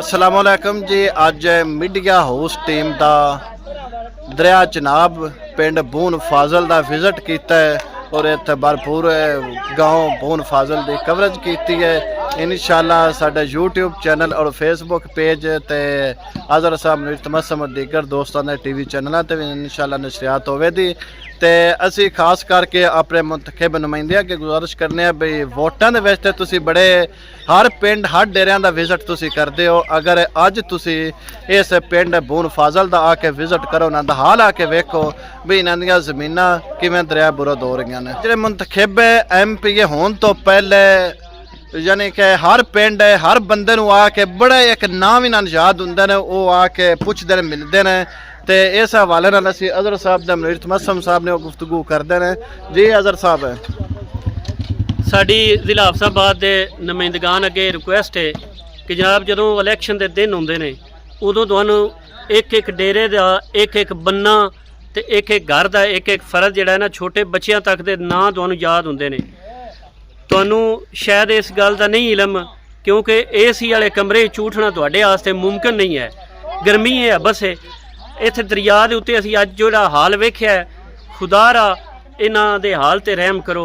अस्सलाम वालेकुम जी। अज media house team का दरिया चनाब पिंड बून फाजल का विजिट किया है और इत्थे भरपूर गाँव बून फाजल की कवरेज की है। इंशाअल्लाह साडा यूट्यूब चैनल और फेसबुक पेज ते अजहर साहब नृतमसम दीगर दोस्तों ने टीवी चैनलों पर भी इंशाअल्लाह नशरियात होवेगी। तो असी खास करके अपने मुंतखब नुमाइंदियां की गुजारिश करने भी वोटां दे विच तुसी बड़े हर पिंड हर डेरियां दा विजिट तुसी करते हो। अगर अज तुसी इस पिंड बून फाजल दा आके विजिट करो ना दा हाल आके वेखो भी इन्हां दियां ज़मीनां किवें दरिया बुरद हो रही ने। जिहड़े मुंतखब MP होने तो पहले यानी कि हर पिंड हर बंदे नूं आके बड़े एक नाम इन्हां नूं याद हुंदे ने, वो आके पुछदे ने मिलदे ने। तो इस हवाले नाल असीं अजहर साहब दा नृतमसम साहब ने गुफ्तगू करते हैं। जी अजहर साहब, साडी जिला हफसाबाद के नुमाइंदगान अगे रिक्वेस्ट है कि जनाब जदों इलैक्शन के दिन होंदे ने उदों तुहानूं एक एक डेरे का एक एक बन्ना ते एक एक घर का एक एक फर्ज जिहड़ा है ना छोटे बच्चियां तक के नाम तुहानूं याद हुंदे ने। तुहानूं शायद इस गल का नहीं इलम क्योंकि AC वाले कमरे झूठना तुहाडे वास्ते मुमकिन नहीं है। गर्मी है बस है इत्थे दरिया के उत्ते असीं अज जोड़ा हाल वेख्या है, खुदारा इन्हां दे हाल ते रहम करो।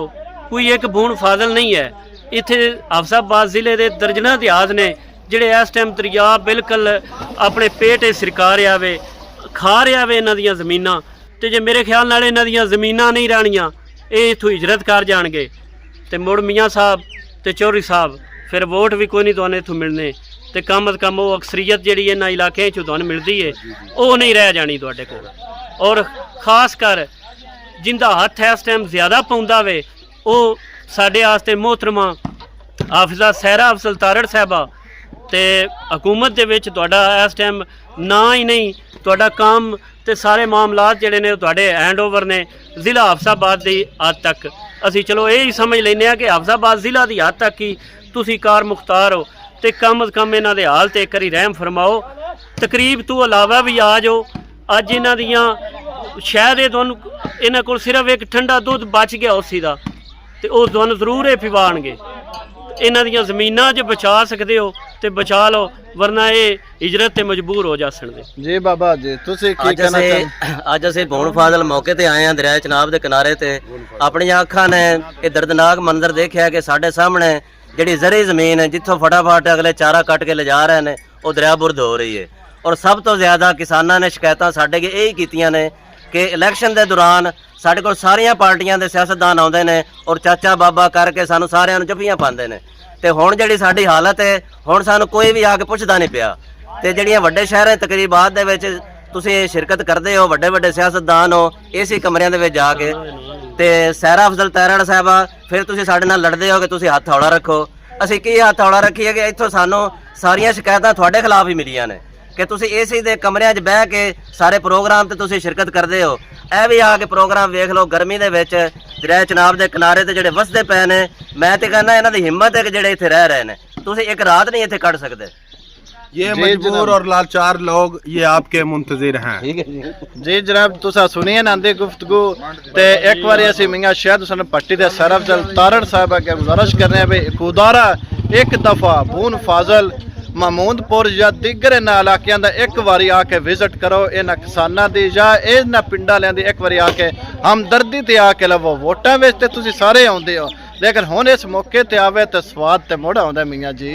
कोई एक बून फाजल नहीं है इत्थे हफसाबाद जिले के दर्जनां देहात ने जिहड़े इस टाइम दरिया बिल्कुल अपने पेट सिरका रहा वे, खा रहा वे इन्हां दियां ज़मीनां। ते जे मेरे ख्याल नाल इन्हां दियां ज़मीनां नहीं रहणियां ये इत्थों हिजरत कर जाणगे ते मुड़ मियाँ साहब ते चौधरी साहब फिर वोट भी कोई नहीं तुहानूं इत्थों मिलने ते कम अज़ कम वो अक्सरीयत जिहड़ी इन्हां इलाके च तुहानूं मिलदी है वो नहीं रह जानी तुहाडे कोल। और खास कर जिंदा हत्थ इस टाइम ज़्यादा पाउंदा वे वो साडे वास्ते मोहतरमा हाफिज़ा सहरा अफसल तारड़ साहबा ते हुकूमत दे विच तुहाडा इस टाइम ना ही नहीं तुहाडा काम ते सारे मामलात जिहड़े ने तुहाडे हैंड ओवर ने जिला हफसाबाद दी हद तक। असीं चलो यही समझ लैंदे आ कि हफसाबाद जिला दी हद तक ही तुसीं कार मुख्तार हो ते कम अज़ कम इन्हां दे हाल ते एक वारी रहम फरमाओ। तकरीब तो अलावा भी आ जाओ। अज इन्हां दियां शायद तुहानूं इन्हां कोल सिर्फ एक ठंडा दुध बच गया उसी दा ते ओह तुहानूं जरूर ये पिवाणगे। इन्हां दियां ज़मीनां जे बचा सकदे हो ते बचा लो वरना ये हिजरत ते मजबूर हो जासणगे। जी बाबा जी तुसीं की कहना चाहुंदे? अज असीं बून फाजल मौके ते आए हैं दरिया चनाब के किनारे ते अपनी अखां ने ये दर्दनाक मंजर देखा कि साढ़े सामने जिहड़ी जरी जमीन है जिथों फटाफट अगले चारा कट के ले जा रहे हैं वो दरिया बुरद हो रही है। और सब तो ज़्यादा किसानों ने शिकायतां साडे अगे यही कीतियां ने कि इलैक्शन के दौरान साडे कोल सारियां पार्टियां दे सियासतदान आउंदे ने और चाचा बाबा करके सानूं सारियां नूं जफ्फियां पांदे ने ते हुण जिहड़ी साडी हालत है हुण सानूं कोई भी आके पुछदा नहीं पिया। ते जिहड़ियां वड्डे शहरां तकरीबात दे विच तुसीं शिरकत करदे हो, वड्डे वड्डे सियासतदान हो AC कमरिਆਂ ਦੇ ਵਿੱਚ ਜਾ ਕੇ ਤੇ सहरा अफजल तारड़ साहबा फिर तुसीं साडे नाल लड़दे हो कि तुसीं हत्थ हौला रखो। ਅਸੀਂ ਕੀ ਹੱਥ ਹੌਲਾ ਰੱਖੀਏ ਕਿ ਇੱਥੋਂ ਸਾਨੂੰ ਸਾਰੀਆਂ ਸ਼ਿਕਾਇਤਾਂ ਤੁਹਾਡੇ ਖਿਲਾਫ ਹੀ ਮਿਲੀਆਂ ਨੇ ਕਿ ਤੁਸੀਂ AC ਦੇ ਕਮਰਿਆਂ 'ਚ ਬਹਿ ਕੇ ਸਾਰੇ ਪ੍ਰੋਗਰਾਮ ਤੇ ਤੁਸੀਂ ਸ਼ਿਰਕਤ ਕਰਦੇ ਹੋ। ਇਹ ਵੀ ਆ ਕੇ ਪ੍ਰੋਗਰਾਮ ਵੇਖ ਲਓ ਗਰਮੀ ਦੇ ਵਿੱਚ ਦਰਿਆ ਚਨਾਬ ਦੇ ਕਿਨਾਰੇ ਤੇ ਜਿਹੜੇ ਵਸਦੇ ਪਏ ਨੇ। ਮੈਂ ਤੇ ਕਹਿੰਦਾ ਇਹਨਾਂ ਦੀ ਹਿੰਮਤ ਹੈ ਕਿ ਜਿਹੜੇ ਇੱਥੇ ਰਹਿ ਰਹੇ ਨੇ ਤੁਸੀਂ ਇੱਕ ਰਾਤ नहीं ਇੱਥੇ ਕੱਢ ਸਕਦੇ। ये मजबूर और लाचार लोग ये आपके मुंतजिर हैं। जी जनाब तुसा सुनिए ना दी गुफ्तगू ते एक बार असीं मियां शहद हुसैन पट्टी दे सहरा अफजल तारड़ साहब अगे गुजारिश करने भी खुदारा एक दफ़ा बून फाजल महमूदपुर या दीगर इन्हां इलाकियां दा एक बारी आके विजिट करो। इन्हां किसानां दी या इन्हां पिंडां वालियां दी एक बारी आके हमदर्दी ते आके लवो। वोटां विच ते तुसीं सारे आउंदे हो लेकिन हुण इस मौके ते आवे ते स्वाद ते मुड़ आउंदा मियां जी।